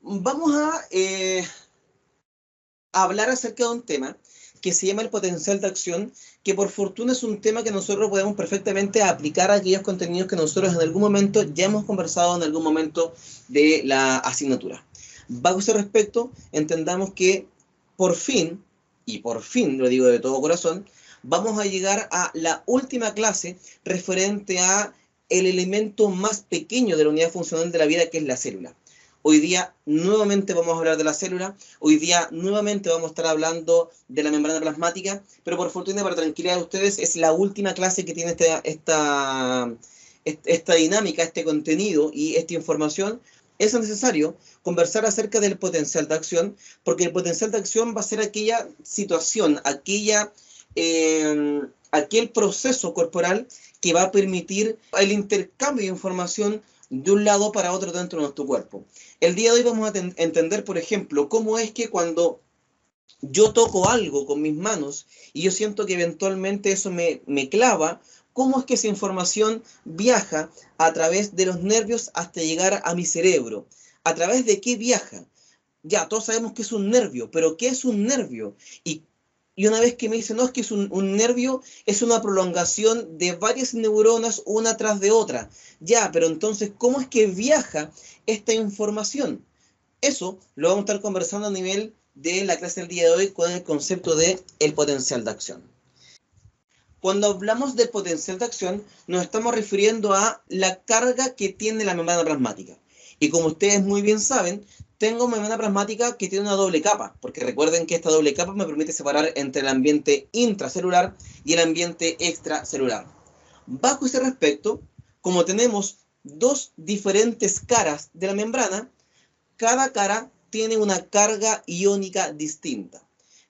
Vamos a hablar acerca de un tema que se llama el potencial de acción, que por fortuna es un tema que nosotros podemos perfectamente aplicar a aquellos contenidos que nosotros en algún momento ya hemos conversado en algún momento de la asignatura. Bajo ese respecto, entendamos que por fin, y por fin lo digo de todo corazón, vamos a llegar a la última clase referente a el elemento más pequeño de la unidad funcional de la vida, que es la célula. Hoy día nuevamente vamos a hablar de la célula, hoy día nuevamente vamos a estar hablando de la membrana plasmática, pero por fortuna, para tranquilidad de ustedes, es la última clase que tiene esta dinámica, este contenido y esta información. Es necesario conversar acerca del potencial de acción, porque el potencial de acción va a ser aquella situación, aquel proceso corporal que va a permitir el intercambio de información de un lado para otro dentro de nuestro cuerpo. El día de hoy vamos a entender, por ejemplo, cómo es que cuando yo toco algo con mis manos y yo siento que eventualmente eso me clava, cómo es que esa información viaja a través de los nervios hasta llegar a mi cerebro. ¿A través de qué viaja? Ya, todos sabemos que es un nervio, pero ¿qué es un nervio? Y una vez que me dicen, no, es que es un nervio, es una prolongación de varias neuronas una tras de otra. Ya, pero entonces, ¿cómo es que viaja esta información? Eso lo vamos a estar conversando a nivel de la clase del día de hoy con el concepto de el potencial de acción. Cuando hablamos del potencial de acción, nos estamos refiriendo a la carga que tiene la membrana plasmática. Y como ustedes muy bien saben, tengo membrana plasmática que tiene una doble capa, porque recuerden que esta doble capa me permite separar entre el ambiente intracelular y el ambiente extracelular. Bajo ese respecto, como tenemos dos diferentes caras de la membrana, cada cara tiene una carga iónica distinta.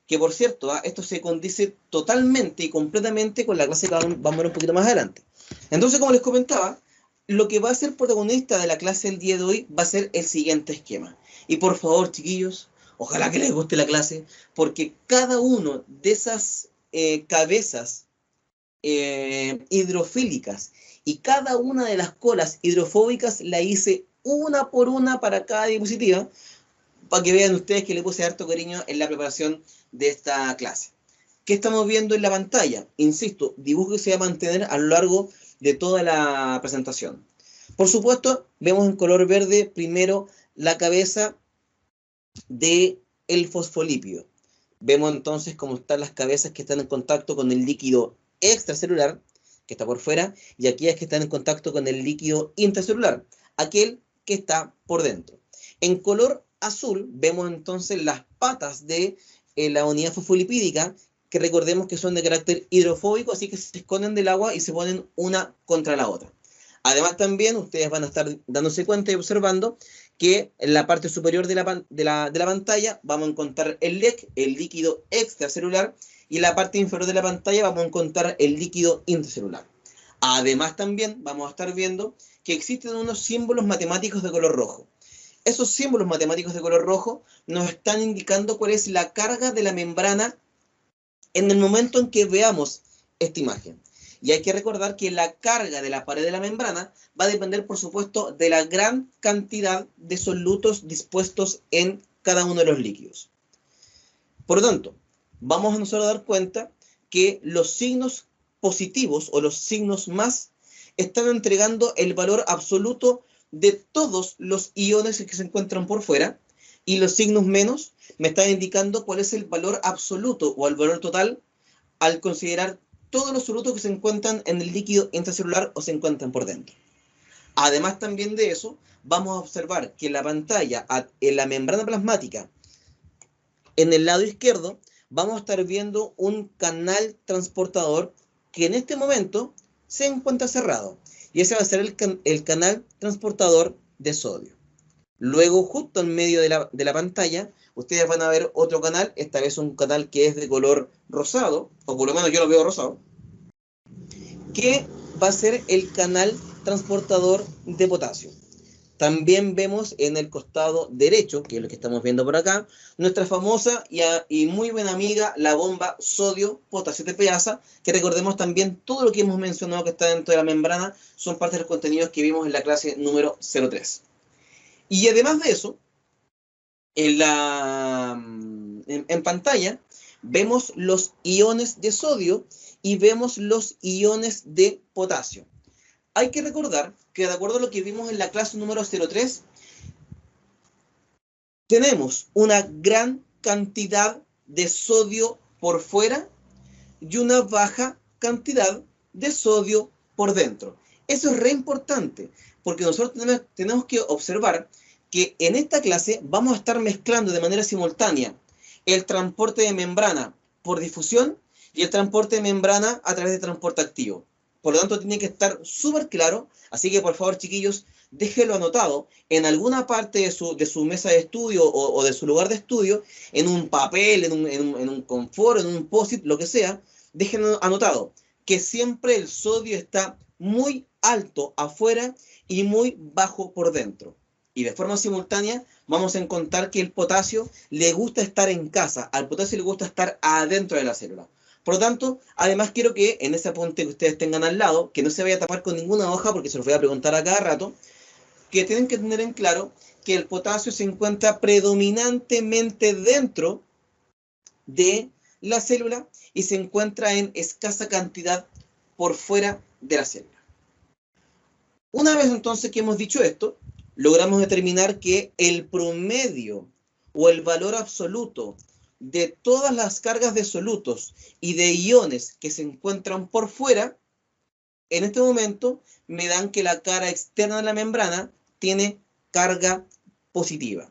Que por cierto, esto se condice totalmente y completamente con la clase que vamos a ver un poquito más adelante. Entonces, como les comentaba, lo que va a ser protagonista de la clase del día de hoy va a ser el siguiente esquema. Y por favor, chiquillos, ojalá que les guste la clase, porque cada uno de esas cabezas hidrofílicas y cada una de las colas hidrofóbicas la hice una por una para cada diapositiva, para que vean ustedes que le puse harto cariño en la preparación de esta clase. ¿Qué estamos viendo en la pantalla? Insisto, dibujo que se va a mantener a lo largo de toda la presentación. Por supuesto, vemos en color verde primero la cabeza del fosfolípido. Vemos entonces cómo están las cabezas que están en contacto con el líquido extracelular, que está por fuera, y aquellas que están en contacto con el líquido intracelular, aquel que está por dentro. En color azul vemos entonces las patas de la unidad fosfolipídica, que recordemos que son de carácter hidrofóbico, así que se esconden del agua y se ponen una contra la otra. Además también ustedes van a estar dándose cuenta y observando que en la parte superior de la pantalla vamos a encontrar el LEC, el líquido extracelular, y en la parte inferior de la pantalla vamos a encontrar el líquido intracelular. Además también vamos a estar viendo que existen unos símbolos matemáticos de color rojo. Esos símbolos matemáticos de color rojo nos están indicando cuál es la carga de la membrana en el momento en que veamos esta imagen. Y hay que recordar que la carga de la pared de la membrana va a depender, por supuesto, de la gran cantidad de solutos dispuestos en cada uno de los líquidos. Por lo tanto, vamos a nosotros a dar cuenta que los signos positivos o los signos más están entregando el valor absoluto de todos los iones que se encuentran por fuera, y los signos menos me están indicando cuál es el valor absoluto o el valor total al considerar todos los solutos que se encuentran en el líquido intracelular o se encuentran por dentro. Además también de eso, vamos a observar que en la pantalla, en la membrana plasmática, en el lado izquierdo, vamos a estar viendo un canal transportador que en este momento se encuentra cerrado. Y ese va a ser el canal transportador de sodio. Luego, justo en medio de la pantalla, ustedes van a ver otro canal, esta vez un canal que es de color rosado, o por lo menos yo lo veo rosado, que va a ser el canal transportador de potasio. También vemos en el costado derecho, que es lo que estamos viendo por acá, nuestra famosa y muy buena amiga, la bomba sodio-potasio TPasa, que recordemos también todo lo que hemos mencionado que está dentro de la membrana, son parte de los contenidos que vimos en la clase número 03. Y además de eso, en pantalla vemos los iones de sodio y vemos los iones de potasio. Hay que recordar que de acuerdo a lo que vimos en la clase número 03, tenemos una gran cantidad de sodio por fuera y una baja cantidad de sodio por dentro. Eso es re importante, porque nosotros tenemos que observar que en esta clase vamos a estar mezclando de manera simultánea el transporte de membrana por difusión y el transporte de membrana a través de transporte activo. Por lo tanto, tiene que estar súper claro. Así que, por favor, chiquillos, déjenlo anotado en alguna parte de su mesa de estudio o de su lugar de estudio, en un papel, en un confort, en un post-it, lo que sea. Déjenlo anotado que siempre el sodio está muy alto afuera y muy bajo por dentro. Y de forma simultánea vamos a encontrar que el potasio le gusta estar en casa, al potasio le gusta estar adentro de la célula. Por lo tanto, además quiero que en ese apunte que ustedes tengan al lado, que no se vaya a tapar con ninguna hoja, porque se los voy a preguntar a cada rato, que tienen que tener en claro que el potasio se encuentra predominantemente dentro de la célula y se encuentra en escasa cantidad por fuera de la célula. Una vez entonces que hemos dicho esto, logramos determinar que el promedio o el valor absoluto de todas las cargas de solutos y de iones que se encuentran por fuera, en este momento me dan que la cara externa de la membrana tiene carga positiva.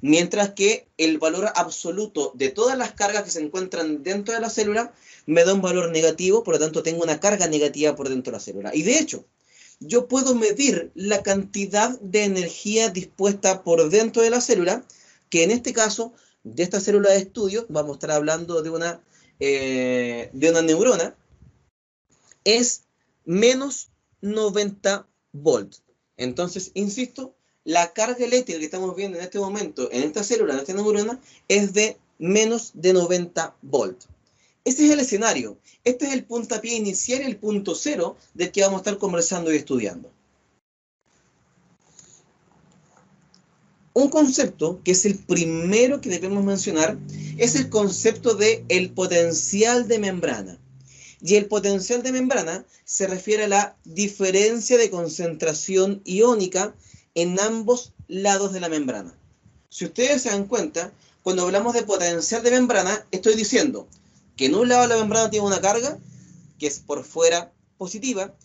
Mientras que el valor absoluto de todas las cargas que se encuentran dentro de la célula me da un valor negativo, por lo tanto tengo una carga negativa por dentro de la célula. Y de hecho, yo puedo medir la cantidad de energía dispuesta por dentro de la célula, que en este caso, de esta célula de estudio, vamos a estar hablando de una neurona, es menos 90 volts. Entonces, insisto, la carga eléctrica que estamos viendo en este momento en esta célula, en esta neurona, es de menos de 90 volts. Este es el escenario. Este es el puntapié inicial y el punto cero del que vamos a estar conversando y estudiando. Un concepto que es el primero que debemos mencionar es el concepto de el potencial de membrana. Y el potencial de membrana se refiere a la diferencia de concentración iónica en ambos lados de la membrana. Si ustedes se dan cuenta, cuando hablamos de potencial de membrana, estoy diciendo que en un lado de la membrana tiene una carga, que es por fuera positiva,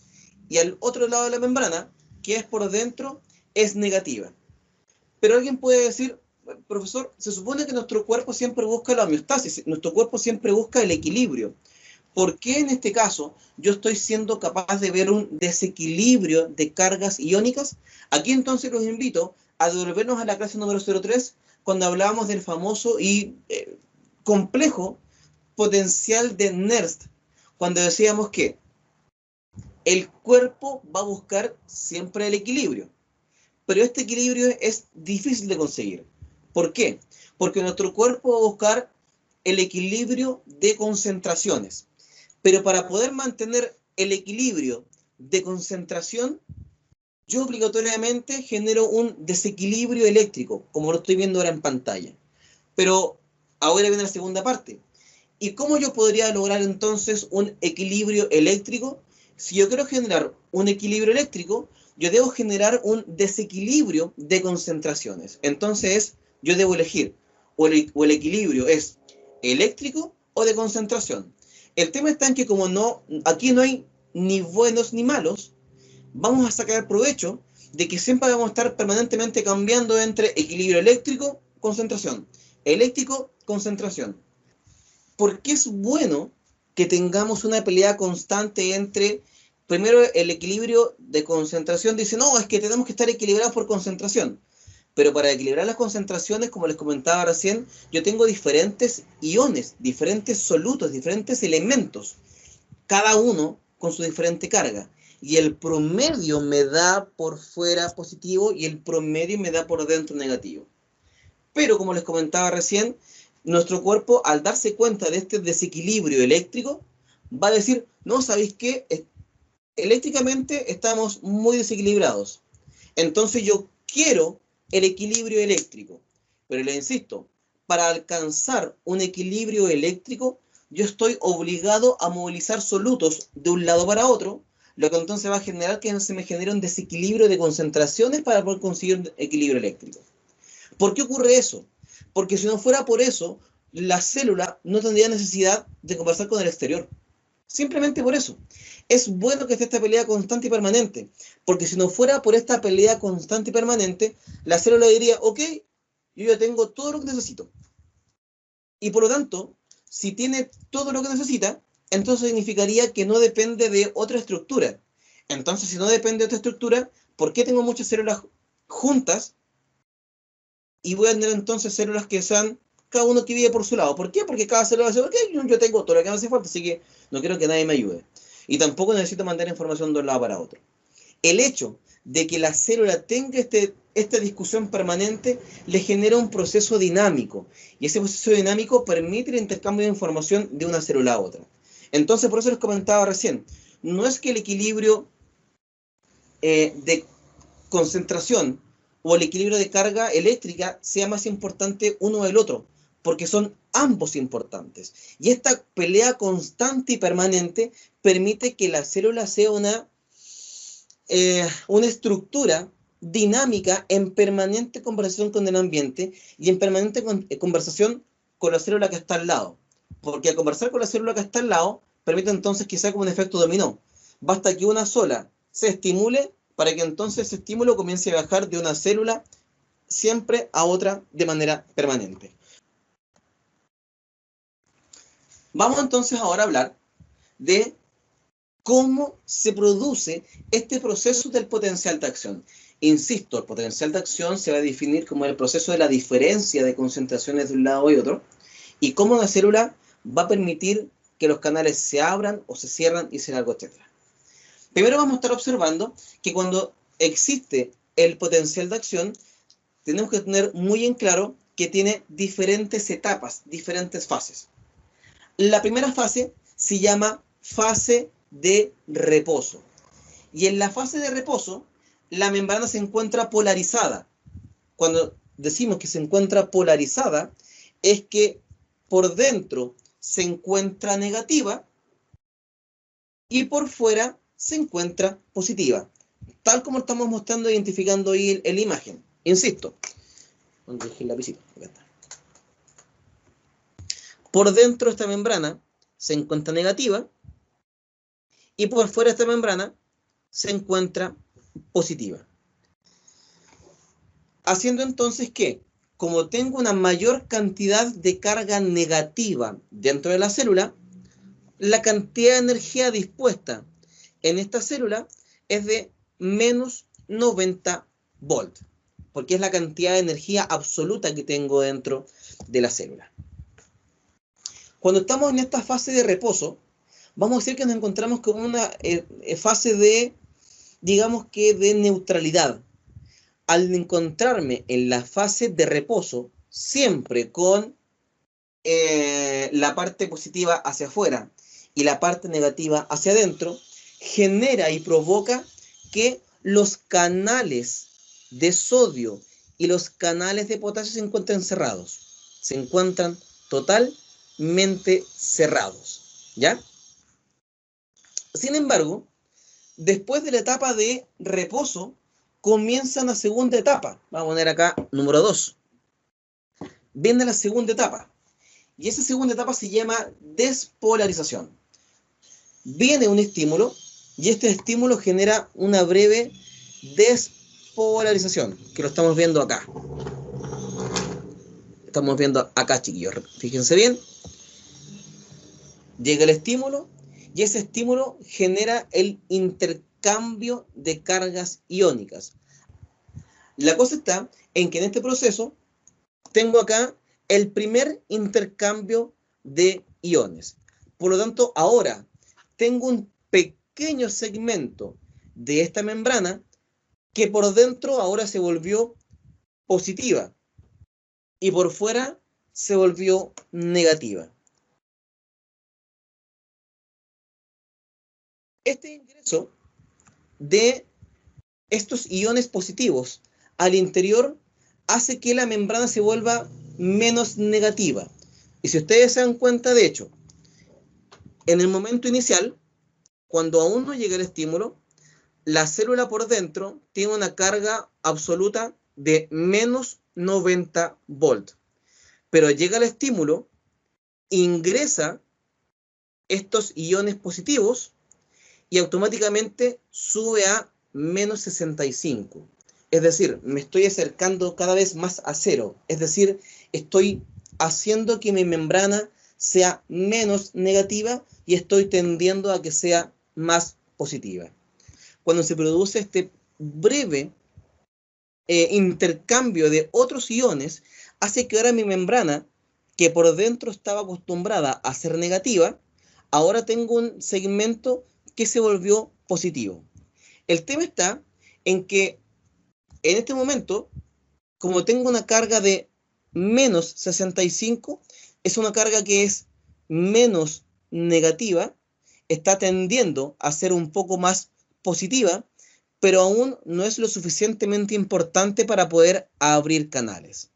y al otro lado de la membrana, que es por dentro, es negativa. Pero alguien puede decir, profesor, se supone que nuestro cuerpo siempre busca la homeostasis, nuestro cuerpo siempre busca el equilibrio. ¿Por qué en este caso yo estoy siendo capaz de ver un desequilibrio de cargas iónicas? Aquí entonces los invito a devolvernos a la clase número 03, cuando hablábamos del famoso y complejo potencial de Nernst, cuando decíamos que el cuerpo va a buscar siempre el equilibrio, pero este equilibrio es difícil de conseguir. ¿Por qué? Porque nuestro cuerpo va a buscar el equilibrio de concentraciones, pero para poder mantener el equilibrio de concentración, yo obligatoriamente genero un desequilibrio eléctrico, como lo estoy viendo ahora en pantalla. Pero ahora viene la segunda parte. ¿Y cómo yo podría lograr entonces un equilibrio eléctrico? Si yo quiero generar un equilibrio eléctrico, yo debo generar un desequilibrio de concentraciones. Entonces, yo debo elegir o el equilibrio es eléctrico o de concentración. El tema está en que como aquí no hay ni buenos ni malos, vamos a sacar provecho de que siempre vamos a estar permanentemente cambiando entre equilibrio eléctrico, concentración, eléctrico, concentración. ¿Por qué es bueno que tengamos una pelea constante entre, primero, el equilibrio de concentración? Dice, no, es que tenemos que estar equilibrados por concentración. Pero para equilibrar las concentraciones, como les comentaba recién, yo tengo diferentes iones, diferentes solutos, diferentes elementos. Cada uno con su diferente carga. Y el promedio me da por fuera positivo y el promedio me da por dentro negativo. Pero como les comentaba recién, nuestro cuerpo, al darse cuenta de este desequilibrio eléctrico, va a decir, no, ¿sabéis qué? Eléctricamente estamos muy desequilibrados. Entonces yo quiero el equilibrio eléctrico. Pero les insisto, para alcanzar un equilibrio eléctrico, yo estoy obligado a movilizar solutos de un lado para otro, lo que entonces va a generar que se me genere un desequilibrio de concentraciones para poder conseguir un equilibrio eléctrico. ¿Por qué ocurre eso? Porque si no fuera por eso, la célula no tendría necesidad de conversar con el exterior. Simplemente por eso. Es bueno que esté esta pelea constante y permanente, porque si no fuera por esta pelea constante y permanente, la célula diría, ok, yo ya tengo todo lo que necesito. Y por lo tanto, si tiene todo lo que necesita, entonces significaría que no depende de otra estructura. Entonces, si no depende de otra estructura, ¿por qué tengo muchas células juntas? Y voy a tener entonces células que sean cada uno que vive por su lado. ¿Por qué? Porque cada célula dice, ok, yo tengo todo lo que me hace falta, así que no quiero que nadie me ayude. Y tampoco necesito mandar información de un lado para otro. El hecho de que la célula tenga esta discusión permanente le genera un proceso dinámico. Y ese proceso dinámico permite el intercambio de información de una célula a otra. Entonces, por eso les comentaba recién, no es que el equilibrio de concentración o el equilibrio de carga eléctrica sea más importante uno del otro, porque son ambos importantes. Y esta pelea constante y permanente permite que la célula sea una estructura dinámica en permanente conversación con el ambiente y en permanente conversación con la célula que está al lado. Porque al conversar con la célula que está al lado, permite entonces que sea como un efecto dominó. Basta que una sola se estimule para que entonces ese estímulo comience a viajar de una célula siempre a otra de manera permanente. Vamos entonces ahora a hablar de cómo se produce este proceso del potencial de acción. Insisto, el potencial de acción se va a definir como el proceso de la diferencia de concentraciones de un lado y otro, y cómo la célula va a permitir que los canales se abran o se cierran y se largo, etc. Primero vamos a estar observando que cuando existe el potencial de acción, tenemos que tener muy en claro que tiene diferentes etapas, diferentes fases. La primera fase se llama fase de reposo. Y en la fase de reposo, la membrana se encuentra polarizada. Cuando decimos que se encuentra polarizada, es que por dentro se encuentra negativa y por fuera se encuentra positiva. Tal como estamos mostrando e identificando ahí en la imagen. Insisto. ¿Dónde dejé el lapicito? Acá está. Por dentro de esta membrana se encuentra negativa y por fuera de esta membrana se encuentra positiva. Haciendo entonces que, como tengo una mayor cantidad de carga negativa dentro de la célula, la cantidad de energía dispuesta en esta célula es de menos 90 volts, porque es la cantidad de energía absoluta que tengo dentro de la célula. Cuando estamos en esta fase de reposo, vamos a decir que nos encontramos con una fase de, digamos que de neutralidad. Al encontrarme en la fase de reposo, siempre con la parte positiva hacia afuera y la parte negativa hacia adentro, genera y provoca que los canales de sodio y los canales de potasio se encuentren cerrados. Se encuentran totalmente cerrados, ¿ya? Sin embargo, después de la etapa de reposo, comienza una segunda etapa. Vamos a poner acá número 2. Viene la segunda etapa. Y esa segunda etapa se llama despolarización. Viene un estímulo y este estímulo genera una breve despolarización, que lo estamos viendo acá. Estamos viendo acá, chiquillos. Fíjense bien. Llega el estímulo y ese estímulo genera el intercambio de cargas iónicas. La cosa está en que en este proceso tengo acá el primer intercambio de iones. Por lo tanto, ahora tengo un pequeño segmento de esta membrana que por dentro ahora se volvió positiva y por fuera se volvió negativa. Este ingreso de estos iones positivos al interior hace que la membrana se vuelva menos negativa. Y si ustedes se dan cuenta, de hecho, en el momento inicial, cuando aún no llega el estímulo, la célula por dentro tiene una carga absoluta de menos 90 volts. Pero llega el estímulo, ingresa estos iones positivos y automáticamente sube a menos 65. Es decir, me estoy acercando cada vez más a cero. Es decir, estoy haciendo que mi membrana sea menos negativa y estoy tendiendo a que sea más positiva. Cuando se produce este breve intercambio de otros iones, hace que ahora mi membrana, que por dentro estaba acostumbrada a ser negativa, ahora tengo un segmento que se volvió positivo. El tema está en que en este momento, como tengo una carga de menos 65, es una carga que es menos negativa, está tendiendo a ser un poco más positiva, pero aún no es lo suficientemente importante para poder abrir canales.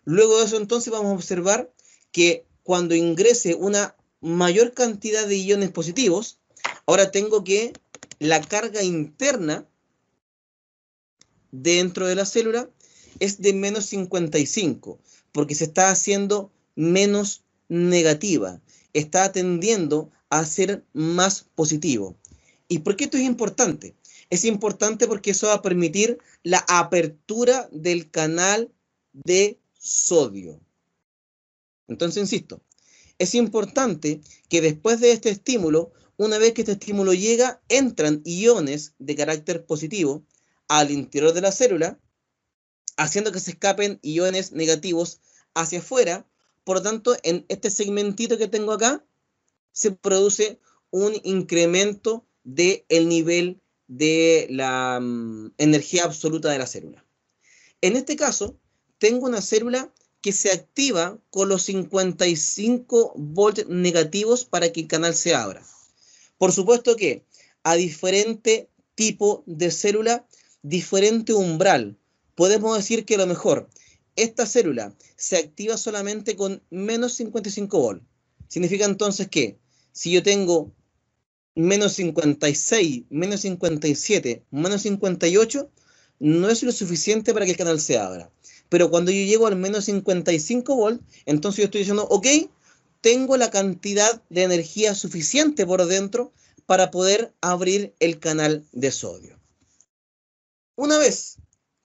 Luego de eso, entonces, vamos a observar que cuando ingrese una mayor cantidad de iones positivos, ahora tengo que la carga interna dentro de la célula es de menos 55, porque se está haciendo menos negativa, está tendiendo a ser más positivo. ¿Y por qué esto es importante? Es importante porque eso va a permitir la apertura del canal de sodio. Entonces, insisto, es importante que después de este estímulo, una vez que este estímulo llega, entran iones de carácter positivo al interior de la célula, haciendo que se escapen iones negativos hacia afuera. Por lo tanto, en este segmentito que tengo acá, se produce un incremento del nivel de la energía absoluta de la célula. En este caso, tengo una célula que se activa con los 55 volts negativos para que el canal se abra. Por supuesto que a diferente tipo de célula, diferente umbral. Podemos decir que a lo mejor esta célula se activa solamente con menos 55 volts. Significa entonces que si yo tengo menos 56, menos 57, menos 58, no es lo suficiente para que el canal se abra. Pero cuando yo llego al menos 55 volts, entonces yo estoy diciendo, ok, tengo la cantidad de energía suficiente por dentro para poder abrir el canal de sodio. Una vez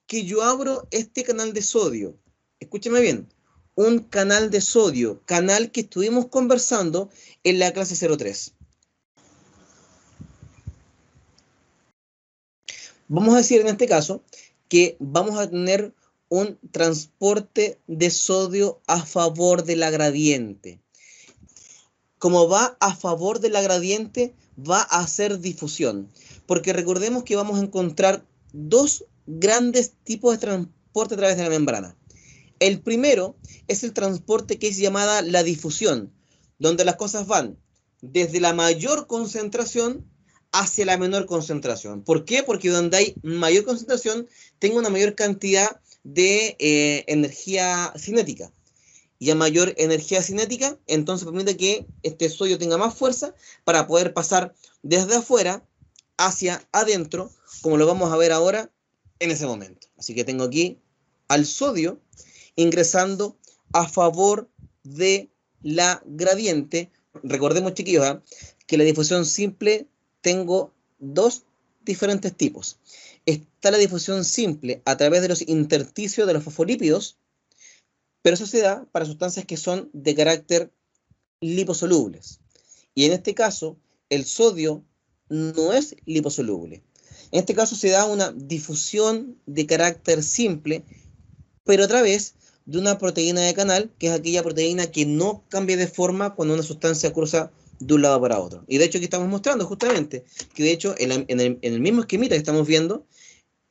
que yo abro este canal de sodio, escúcheme bien, un canal de sodio, canal que estuvimos conversando en la clase 03. Vamos a decir en este caso que vamos a tener un transporte de sodio a favor de la gradiente. Como va a favor de la gradiente, va a hacer difusión. Porque recordemos que vamos a encontrar dos grandes tipos de transporte a través de la membrana. El primero es el transporte que es llamada la difusión, donde las cosas van desde la mayor concentración hacia la menor concentración. ¿Por qué? Porque donde hay mayor concentración, tengo una mayor cantidad de energía cinética. Y a mayor energía cinética, entonces permite que este sodio tenga más fuerza para poder pasar desde afuera hacia adentro, como lo vamos a ver ahora en ese momento. Así que tengo aquí al sodio ingresando a favor de la gradiente. Recordemos, chiquillos, que la difusión simple tengo dos diferentes tipos. Está la difusión simple a través de los intersticios de los fosfolípidos, pero eso se da para sustancias que son de carácter liposolubles. Y en este caso, el sodio no es liposoluble. En este caso se da una difusión de carácter simple, pero a través de una proteína de canal, que es aquella proteína que no cambia de forma cuando una sustancia cruza de un lado para otro. Y de hecho aquí estamos mostrando justamente que de hecho en el mismo esquemita que estamos viendo,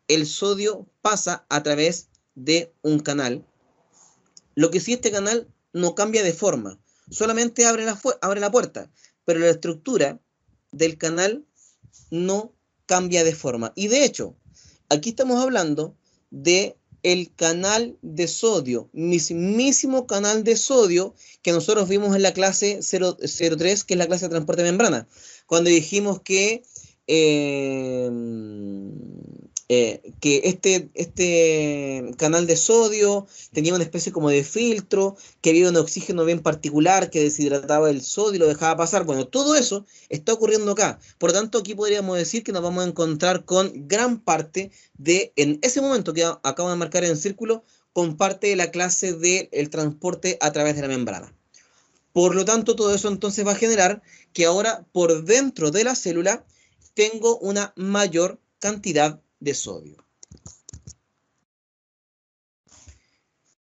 el sodio pasa a través de un canal. Lo que sí, este canal no cambia de forma, solamente abre la puerta, pero la estructura del canal no cambia de forma. Y de hecho, aquí estamos hablando de el canal de sodio, mismísimo canal de sodio que nosotros vimos en la clase 003, que es la clase de transporte de membrana, cuando dijimos que este canal de sodio tenía una especie como de filtro, que había un oxígeno bien particular que deshidrataba el sodio y lo dejaba pasar. Bueno, todo eso está ocurriendo acá. Por lo tanto, aquí podríamos decir que nos vamos a encontrar con gran parte de, en ese momento que acabo de marcar en el círculo, con parte de la clase del transporte a través de la membrana. Por lo tanto, todo eso entonces va a generar que ahora por dentro de la célula tengo una mayor cantidad de sodio.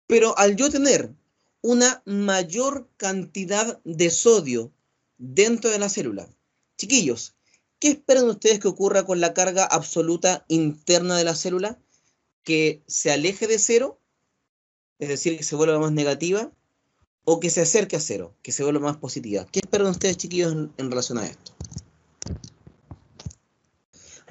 Pero al yo tener una mayor cantidad de sodio dentro de la célula, chiquillos, ¿qué esperan ustedes que ocurra con la carga absoluta interna de la célula? ¿Que se aleje de cero? Es decir, que se vuelva más negativa, o que se acerque a cero, que se vuelva más positiva. ¿Qué esperan ustedes, chiquillos, en relación a esto?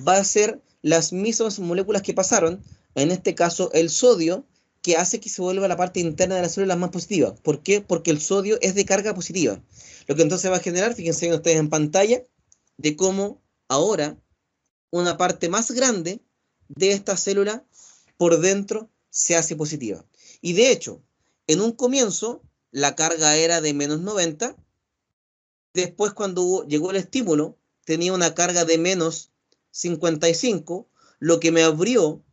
Va a ser las mismas moléculas que pasaron, en este caso el sodio, que hace que se vuelva la parte interna de la célula más positiva. ¿Por qué? Porque el sodio es de carga positiva. Lo que entonces va a generar, fíjense ustedes en pantalla, de cómo ahora una parte más grande de esta célula por dentro se hace positiva. Y de hecho, en un comienzo la carga era de menos 90, después cuando llegó el estímulo tenía una carga de menos 55, lo que me abrió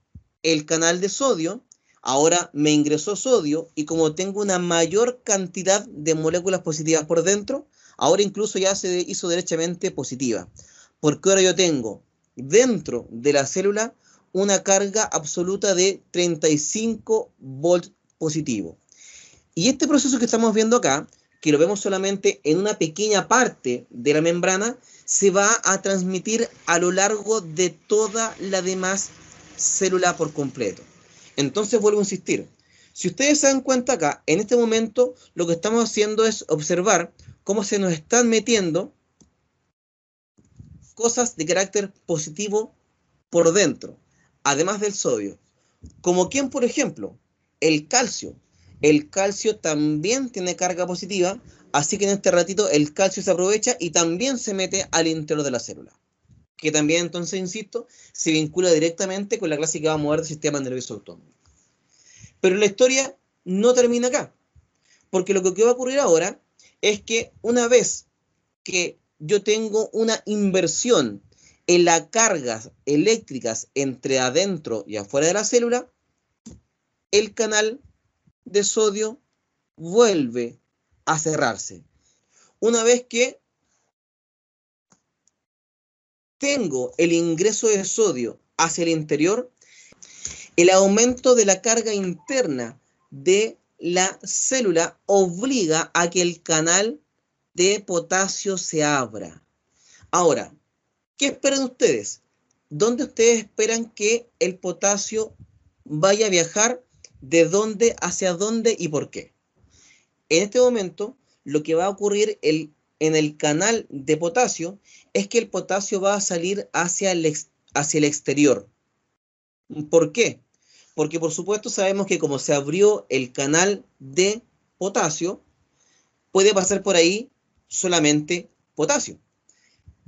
el canal de sodio. Ahora me ingresó sodio y como tengo una mayor cantidad de moléculas positivas por dentro, ahora incluso ya se hizo derechamente positiva. Porque ahora yo tengo dentro de la célula una carga absoluta de 35 volts positivo. Y este proceso que estamos viendo acá, que lo vemos solamente en una pequeña parte de la membrana, se va a transmitir a lo largo de toda la demás célula por completo. Entonces vuelvo a insistir, si ustedes se dan cuenta acá, en este momento lo que estamos haciendo es observar cómo se nos están metiendo cosas de carácter positivo por dentro, además del sodio. Como quien, por ejemplo, el calcio. El calcio también tiene carga positiva, así que en este ratito el calcio se aprovecha y también se mete al interior de la célula. Que también, entonces, insisto, se vincula directamente con la clase que vamos a ver del sistema nervioso autónomo. Pero la historia no termina acá, porque lo que va a ocurrir ahora es que una vez que yo tengo una inversión en las cargas eléctricas entre adentro y afuera de la célula, el canal de sodio vuelve a cerrarse. Una vez que tengo el ingreso de sodio hacia el interior, el aumento de la carga interna de la célula obliga a que el canal de potasio se abra. Ahora, ¿qué esperan ustedes? ¿Dónde ustedes esperan que el potasio vaya a viajar? ¿De dónde hacia dónde y por qué? En este momento, lo que va a ocurrir en el canal de potasio es que el potasio va a salir hacia el exterior. ¿Por qué? Porque por supuesto sabemos que como se abrió el canal de potasio, puede pasar por ahí solamente potasio.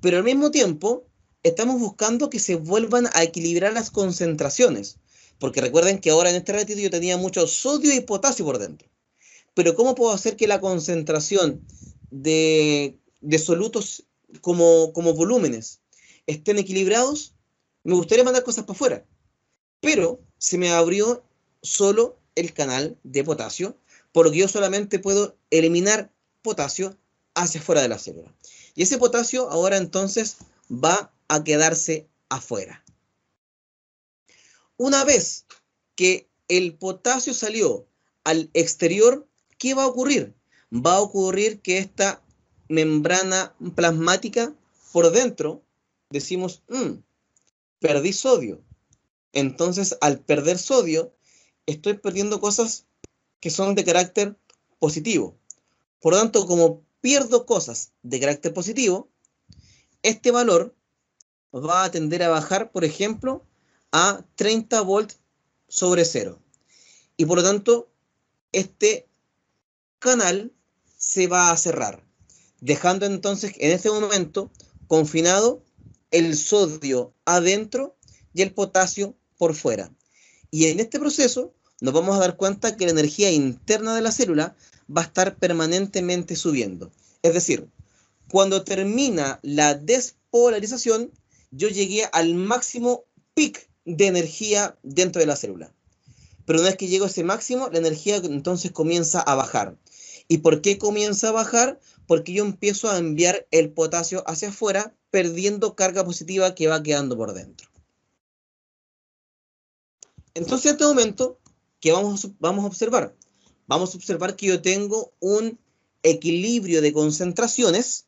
Pero al mismo tiempo, estamos buscando que se vuelvan a equilibrar las concentraciones. Porque recuerden que ahora en este ratito yo tenía mucho sodio y potasio por dentro. Pero ¿cómo puedo hacer que la concentración de solutos como volúmenes estén equilibrados? Me gustaría mandar cosas para afuera, pero se me abrió solo el canal de potasio, por lo que yo solamente puedo eliminar potasio hacia afuera de la célula. Y ese potasio ahora entonces va a quedarse afuera. Una vez que el potasio salió al exterior, ¿qué va a ocurrir? Va a ocurrir que esta membrana plasmática por dentro, decimos, perdí sodio. Entonces, al perder sodio, estoy perdiendo cosas que son de carácter positivo. Por lo tanto, como pierdo cosas de carácter positivo, este valor va a tender a bajar, por ejemplo, a 30 volts sobre cero. Y por lo tanto, este canal se va a cerrar, dejando entonces en este momento confinado el sodio adentro y el potasio por fuera. Y en este proceso nos vamos a dar cuenta que la energía interna de la célula va a estar permanentemente subiendo. Es decir, cuando termina la despolarización, yo llegué al máximo pic de energía dentro de la célula. Pero una vez que llego a ese máximo, la energía entonces comienza a bajar. ¿Y por qué comienza a bajar? Porque yo empiezo a enviar el potasio hacia afuera, perdiendo carga positiva que va quedando por dentro. Entonces, en este momento, ¿qué vamos a observar? Vamos a observar que yo tengo un equilibrio de concentraciones,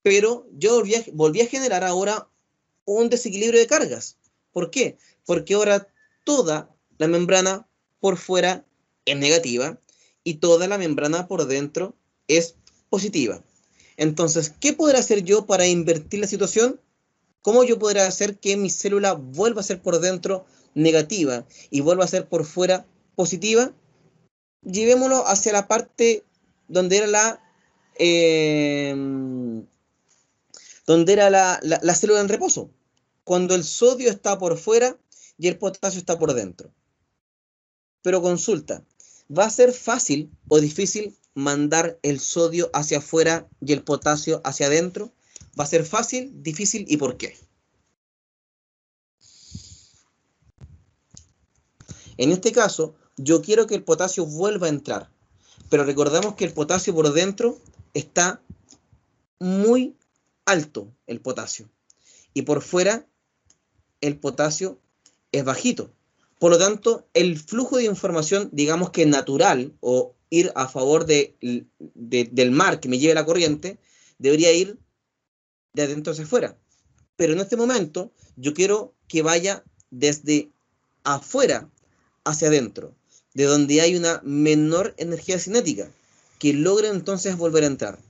pero yo volví a generar ahora un desequilibrio de cargas. ¿Por qué? Porque ahora toda la membrana por fuera es negativa y toda la membrana por dentro es positiva. Entonces, ¿qué podré hacer yo para invertir la situación? ¿Cómo yo podré hacer que mi célula vuelva a ser por dentro negativa y vuelva a ser por fuera positiva? Llevémoslo hacia la parte donde era la célula en reposo, cuando el sodio está por fuera y el potasio está por dentro. Pero consulta, ¿va a ser fácil o difícil mandar el sodio hacia afuera y el potasio hacia adentro? ¿Va a ser fácil, difícil y por qué? En este caso, yo quiero que el potasio vuelva a entrar, pero recordemos que el potasio por dentro está muy alto, el potasio, y por fuera el potasio es bajito. Por lo tanto, el flujo de información, digamos que natural, o ir a favor del mar que me lleve la corriente, debería ir de adentro hacia afuera. Pero en este momento, yo quiero que vaya desde afuera hacia adentro, de donde hay una menor energía cinética, que logre entonces volver a entrar.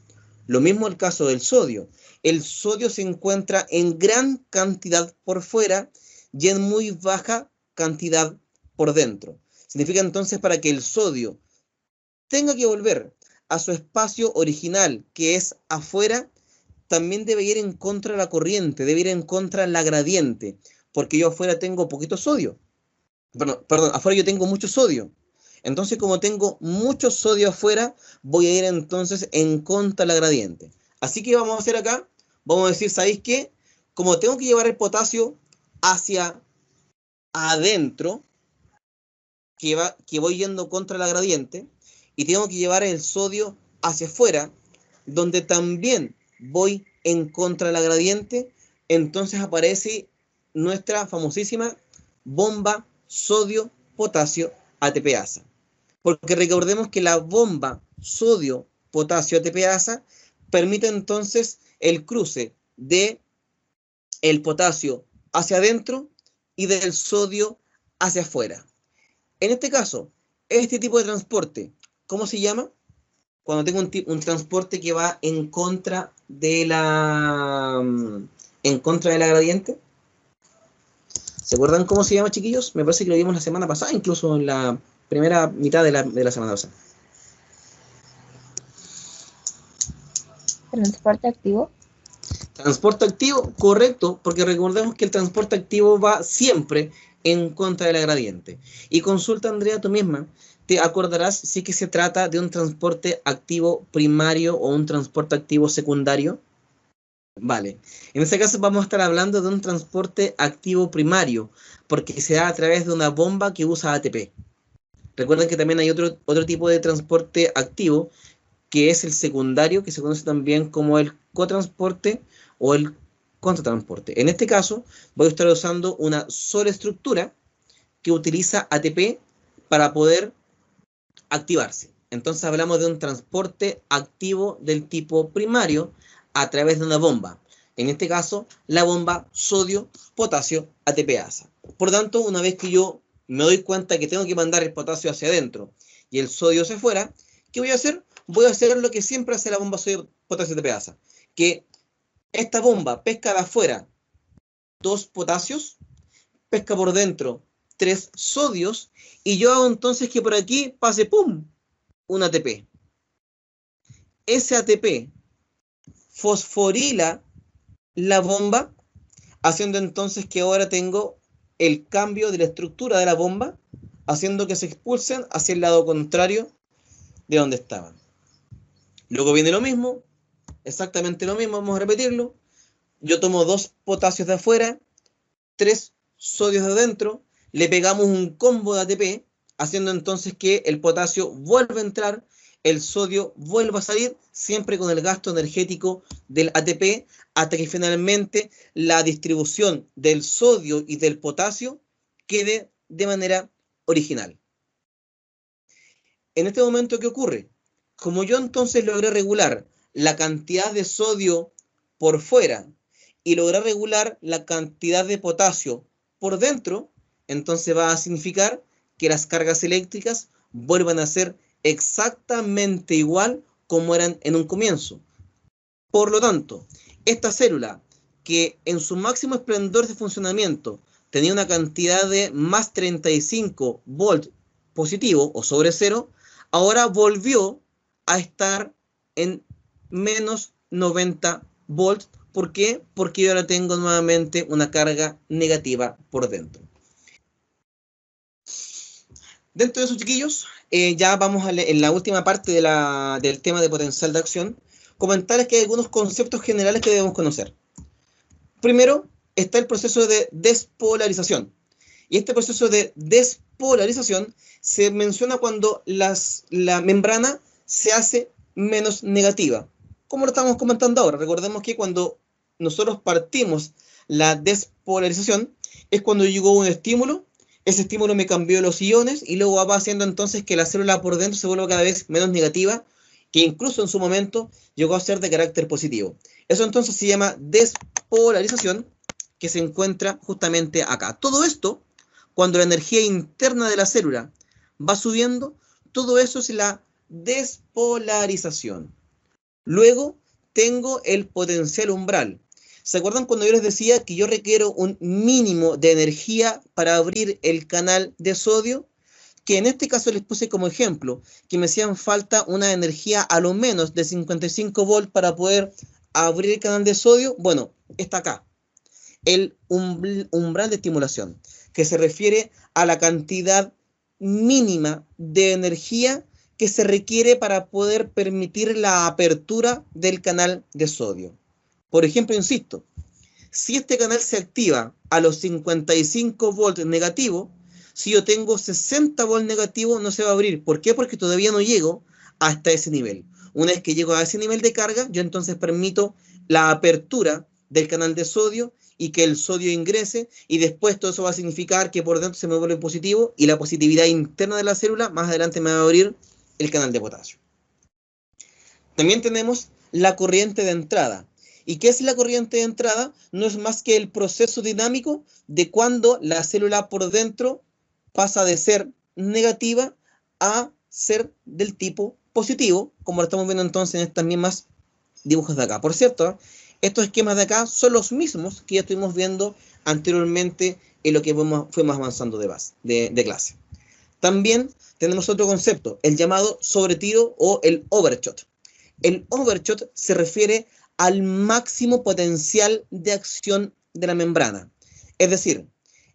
Lo mismo el caso del sodio. El sodio se encuentra en gran cantidad por fuera y en muy baja cantidad por dentro. Significa entonces, para que el sodio tenga que volver a su espacio original, que es afuera, también debe ir en contra de la corriente, debe ir en contra de la gradiente, porque yo afuera tengo poquito sodio. Perdón, afuera yo tengo mucho sodio. Entonces, como tengo mucho sodio afuera, voy a ir entonces en contra de la gradiente. Así que vamos a hacer acá, vamos a decir, ¿sabéis qué? Como tengo que llevar el potasio hacia adentro, que voy yendo contra la gradiente, y tengo que llevar el sodio hacia afuera, donde también voy en contra de la gradiente, entonces aparece nuestra famosísima bomba sodio-potasio ATPasa. Porque recordemos que la bomba sodio-potasio ATPasa permite entonces el cruce de el potasio hacia adentro y del sodio hacia afuera. En este caso, este tipo de transporte, ¿cómo se llama? Cuando tengo un transporte que va en contra de la gradiente. ¿Se acuerdan cómo se llama, chiquillos? Me parece que lo vimos la semana pasada, incluso en la primera mitad de la semana pasada. ¿Transporte activo? Transporte activo, correcto, porque recordemos que el transporte activo va siempre en contra de la gradiente. Y consulta, Andrea, tú misma, te acordarás si es que se trata de un transporte activo primario o un transporte activo secundario. Vale, en este caso vamos a estar hablando de un transporte activo primario, porque se da a través de una bomba que usa ATP. Recuerden que también hay otro tipo de transporte activo, que es el secundario, que se conoce también como el cotransporte o el contratransporte. En este caso, voy a estar usando una sola estructura que utiliza ATP para poder activarse. Entonces hablamos de un transporte activo del tipo primario a través de una bomba. En este caso, la bomba sodio-potasio ATPasa. Por tanto, una vez que yo me doy cuenta que tengo que mandar el potasio hacia adentro y el sodio hacia afuera, ¿qué voy a hacer? Voy a hacer lo que siempre hace la bomba sodio-potasio ATPasa, que esta bomba pesca de afuera 2 potasios, pesca por dentro 3 sodios, y yo hago entonces que por aquí pase, ¡pum!, un ATP. Ese ATP fosforila la bomba, haciendo entonces que ahora tengo el cambio de la estructura de la bomba, haciendo que se expulsen hacia el lado contrario de donde estaban. Luego viene lo mismo, exactamente lo mismo, vamos a repetirlo. Yo tomo 2 potasios de afuera, 3 sodios de adentro, le pegamos un combo de ATP, haciendo entonces que el potasio vuelva a entrar, el sodio vuelva a salir, siempre con el gasto energético del ATP, hasta que finalmente la distribución del sodio y del potasio quede de manera original. En este momento, ¿qué ocurre? Como yo entonces logré regular la cantidad de sodio por fuera y logré regular la cantidad de potasio por dentro, entonces va a significar que las cargas eléctricas vuelvan a ser exactamente igual como eran en un comienzo. Por lo tanto, esta célula, que en su máximo esplendor de funcionamiento tenía una cantidad de más 35 volts positivo o sobre cero, ahora volvió a estar en menos 90 volts. ¿Por qué? Porque yo ahora tengo nuevamente una carga negativa por dentro. Dentro de esos, chiquillos, ya vamos en la última parte del tema de potencial de acción, comentarles que hay algunos conceptos generales que debemos conocer. Primero, está el proceso de despolarización. Y este proceso de despolarización se menciona cuando la membrana se hace menos negativa. Como lo estamos comentando ahora, recordemos que cuando nosotros partimos la despolarización es cuando llegó un estímulo, ese estímulo me cambió los iones y luego va haciendo entonces que la célula por dentro se vuelva cada vez menos negativa, que incluso en su momento llegó a ser de carácter positivo. Eso entonces se llama despolarización, que se encuentra justamente acá. Todo esto, cuando la energía interna de la célula va subiendo, todo eso es la despolarización. Luego tengo el potencial umbral. ¿Se acuerdan cuando yo les decía que yo requiero un mínimo de energía para abrir el canal de sodio? Que en este caso les puse como ejemplo que me hacían falta una energía a lo menos de 55 volts para poder abrir el canal de sodio. Bueno, está acá. El umbral de estimulación, que se refiere a la cantidad mínima de energía que se requiere para poder permitir la apertura del canal de sodio. Por ejemplo, insisto, si este canal se activa a los 55 volts negativos, si yo tengo 60 volts negativos no se va a abrir. ¿Por qué? Porque todavía no llego hasta ese nivel. Una vez que llego a ese nivel de carga, yo entonces permito la apertura del canal de sodio y que el sodio ingrese, y después todo eso va a significar que por dentro se me vuelve positivo y la positividad interna de la célula más adelante me va a abrir el canal de potasio. También tenemos la corriente de entrada. ¿Y qué es la corriente de entrada? No es más que el proceso dinámico de cuando la célula por dentro pasa de ser negativa a ser del tipo positivo, como lo estamos viendo entonces en estas mismas dibujos de acá. Por cierto, estos esquemas de acá son los mismos que ya estuvimos viendo anteriormente en lo que fuimos avanzando de clase. También tenemos otro concepto, el llamado sobretiro o el overshot. El overshot se refiere al máximo potencial de acción de la membrana. Es decir,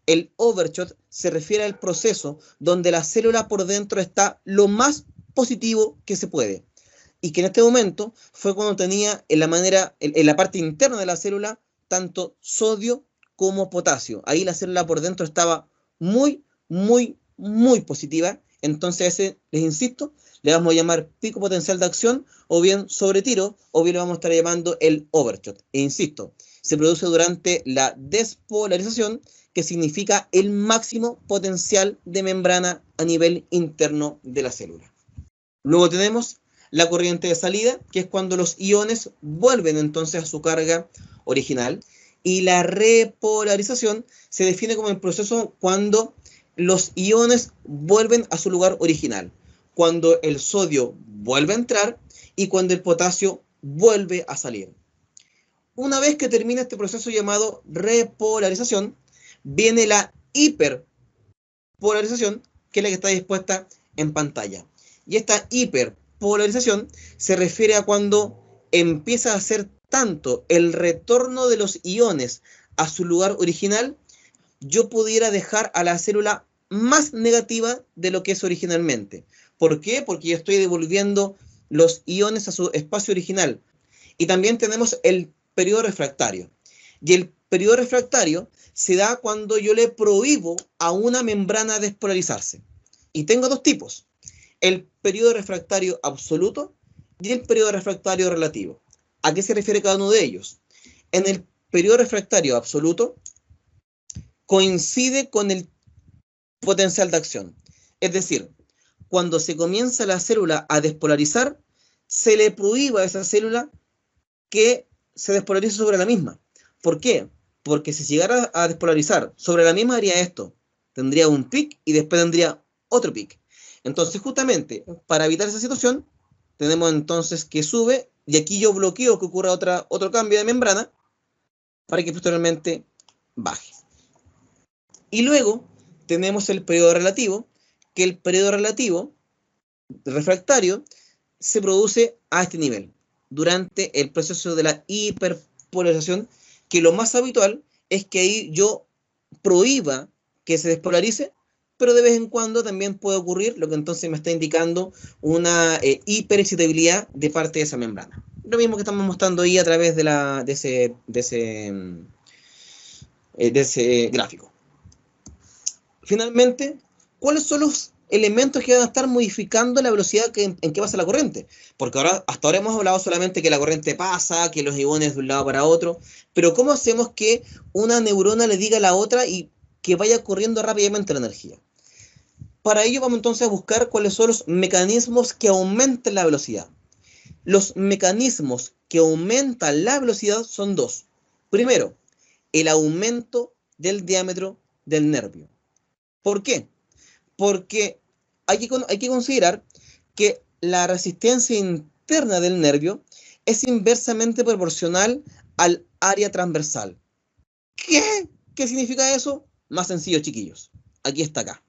el overshot se refiere al proceso donde la célula por dentro está lo más positivo que se puede. Y que en este momento fue cuando tenía en la parte interna de la célula tanto sodio como potasio. Ahí la célula por dentro estaba muy, muy, muy positiva. Entonces les insisto, le vamos a llamar pico potencial de acción, o bien sobretiro, o bien le vamos a estar llamando el overshot. E insisto, se produce durante la despolarización, que significa el máximo potencial de membrana a nivel interno de la célula. Luego tenemos la corriente de salida, que es cuando los iones vuelven entonces a su carga original. Y la repolarización se define como el proceso cuando los iones vuelven a su lugar original, cuando el sodio vuelve a entrar y cuando el potasio vuelve a salir. Una vez que termina este proceso llamado repolarización, viene la hiperpolarización, que es la que está dispuesta en pantalla. Y esta hiperpolarización se refiere a cuando empieza a ser tanto el retorno de los iones a su lugar original, yo pudiera dejar a la célula más negativa de lo que es originalmente. ¿Por qué? Porque yo estoy devolviendo los iones a su espacio original. Y también tenemos el periodo refractario. Y el periodo refractario se da cuando yo le prohíbo a una membrana despolarizarse. Y tengo dos tipos: el periodo refractario absoluto y el periodo refractario relativo. ¿A qué se refiere cada uno de ellos? En el periodo refractario absoluto coincide con el potencial de acción. Es decir, cuando se comienza la célula a despolarizar, se le prohíbe a esa célula que se despolarice sobre la misma. ¿Por qué? Porque si llegara a despolarizar sobre la misma haría esto. Tendría un pic y después tendría otro pic. Entonces, justamente, para evitar esa situación, tenemos entonces que sube, y aquí yo bloqueo que ocurra otro cambio de membrana para que posteriormente baje. Y luego tenemos el periodo relativo, que el periodo relativo refractario se produce a este nivel, durante el proceso de la hiperpolarización, que lo más habitual es que ahí yo prohíba que se despolarice, pero de vez en cuando también puede ocurrir lo que entonces me está indicando una hiperexcitabilidad de parte de esa membrana. Lo mismo que estamos mostrando ahí a través de ese gráfico. Finalmente, ¿cuáles son los elementos que van a estar modificando la velocidad en que pasa la corriente? Porque hasta ahora hemos hablado solamente que la corriente pasa, que los iones de un lado para otro, pero ¿cómo hacemos que una neurona le diga a la otra y que vaya corriendo rápidamente la energía? Para ello vamos entonces a buscar cuáles son los mecanismos que aumentan la velocidad. Los mecanismos que aumentan la velocidad son dos. Primero, el aumento del diámetro del nervio. ¿Por qué? Porque hay que considerar que la resistencia interna del nervio es inversamente proporcional al área transversal. ¿Qué? ¿Qué significa eso? Más sencillo, chiquillos. Aquí está acá.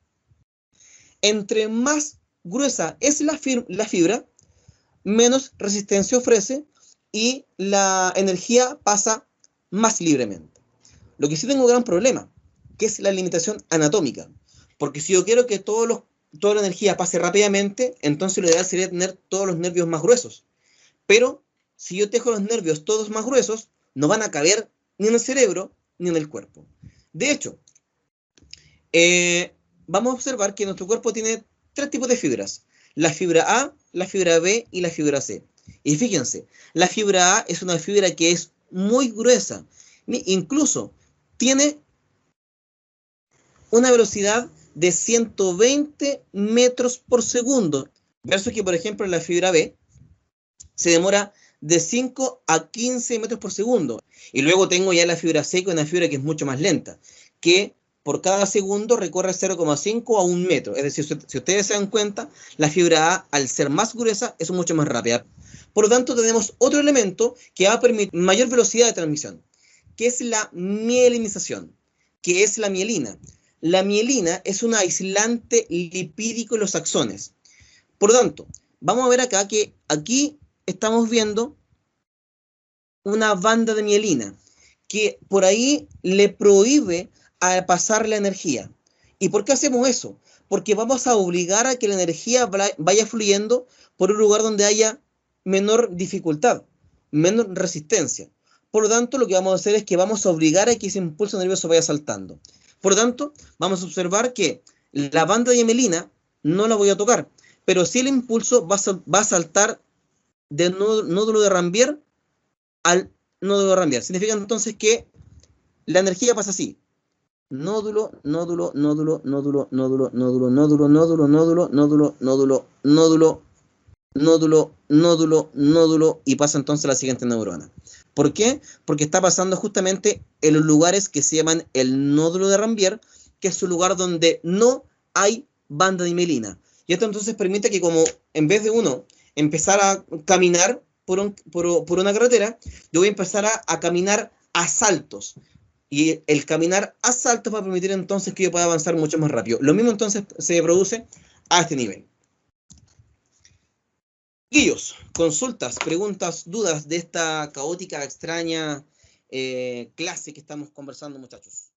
Entre más gruesa es la fibra, menos resistencia ofrece y la energía pasa más libremente. Lo que sí tengo un gran problema, que es la limitación anatómica. Porque si yo quiero que toda la energía pase rápidamente, entonces lo ideal sería tener todos los nervios más gruesos. Pero si yo dejo los nervios todos más gruesos, no van a caber ni en el cerebro ni en el cuerpo. De hecho, vamos a observar que nuestro cuerpo tiene tres tipos de fibras: la fibra A, la fibra B y la fibra C. Y fíjense, la fibra A es una fibra que es muy gruesa, incluso tiene una velocidad de 120 metros por segundo, versus que, por ejemplo, la fibra B se demora de 5 a 15 metros por segundo. Y luego tengo ya la fibra C, que es una fibra que es mucho más lenta, que por cada segundo recorre 0,5 a 1 metro. Es decir, si ustedes se dan cuenta, la fibra A, al ser más gruesa, es mucho más rápida. Por lo tanto, tenemos otro elemento que va a permitir mayor velocidad de transmisión, que es la mielinización, que es la mielina. La mielina es un aislante lipídico en los axones. Por lo tanto, vamos a ver acá que aquí estamos viendo una banda de mielina que por ahí le prohíbe a pasar la energía. ¿Y por qué hacemos eso? Porque vamos a obligar a que la energía vaya fluyendo por un lugar donde haya menor dificultad, menor resistencia. Por lo tanto, lo que vamos a hacer es que vamos a obligar a que ese impulso nervioso vaya saltando. Por lo tanto, vamos a observar que la banda de mielina no la voy a tocar, pero sí el impulso va a saltar del nódulo de Rambier al nódulo de Rambier. Significa entonces que la energía pasa así: nódulo, nódulo, nódulo, nódulo, nódulo, nódulo, nódulo, nódulo, nódulo, nódulo, nódulo, nódulo, nódulo, nódulo, nódulo, y pasa entonces a la siguiente neurona. ¿Por qué? Porque está pasando justamente en los lugares que se llaman el nódulo de Ranvier, que es un lugar donde no hay banda de mielina. Y esto entonces permite que, como en vez de uno empezar a caminar por una carretera, yo voy a empezar a caminar a saltos. Y el caminar a saltos va a permitir entonces que yo pueda avanzar mucho más rápido. Lo mismo entonces se produce a este nivel. Guillos, consultas, preguntas, dudas de esta caótica, extraña clase que estamos conversando, muchachos.